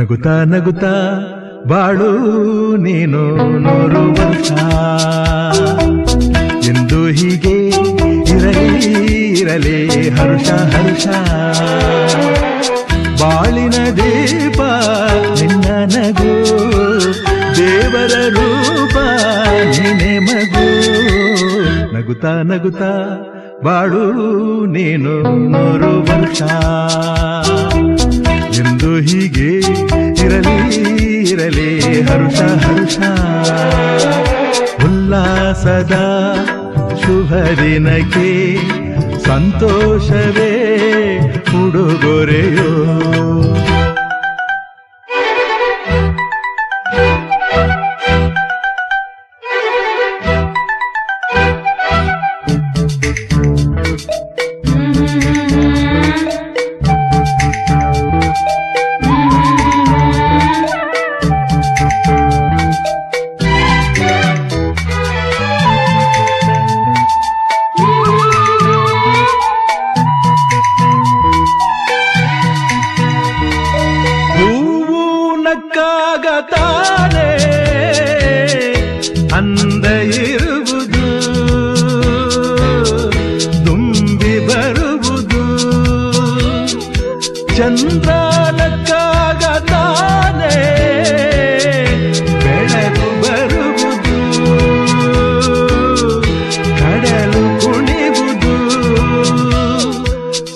ನಗುತ್ತಾ ನಗುತ್ತಾ ಬಾಳು ನೀನು 100 ವರ್ಷ ಎಂದು ಹೀಗೆ ಇರಲಿ ಇರಲಿ ಹರುಷ ಹರುಷ ಬಾಳಿನ ದೀಪ ನಿನ್ನ ನಗು ದೇವರ ರೂಪ ನೀನೆ ಮಗು ನಗುತ್ತಾ ನಗುತ್ತಾ ಬಾಳು ನೀನು 100 ವರ್ಷ ಎಂದು ಹೀಗೆ ಇರಲಿ ಇರಲಿ ಹರುಷ ಹರುಷ ಉಲ್ಲಾಸದ ಶುಭ ದಿನಕ್ಕೆ ಸಂತೋಷವೇ ಉಡುಗೊರೆಯೋ ನಕ್ಕಾಗತಾನೆ ಅಂದ ಇರುವುದು ತುಂಬಿ ಬರುವುದು ಚಂದ್ರ ನಕ್ಕಾಗತಾನೆ ಬೆಳಕು ಬರುವುದು ಕಡಲು ಕುಣಿವುದು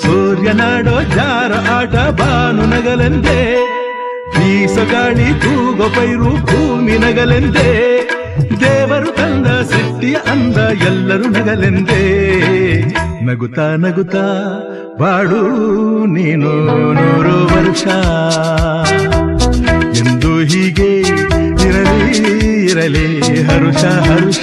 ಸೂರ್ಯನಾಡೋ ಜಾರ ಆಟ ಬಾನು ನಗಲೆಂದೇ ಬೀಸಗಾಳಿ ತೂಗೋ ಪೈರು ಭೂಮಿ ನಗಲೆಂದೇ ದೇವರು ತಂದ ಸೃಷ್ಟಿಯ ಅಂದ ಎಲ್ಲರೂ ನಗಲೆಂದೇ ನಗುತ್ತಾ ನಗುತ್ತಾ ಬಾಳು ನೀನು 100 ವರ್ಷ ಎಂದು ಹೀಗೆ ಇರಲಿ ಇರಲಿ ಹರುಷ ಹರುಷ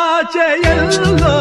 ಆಕಾಶದಾಚೆಯಲ್ಲೋ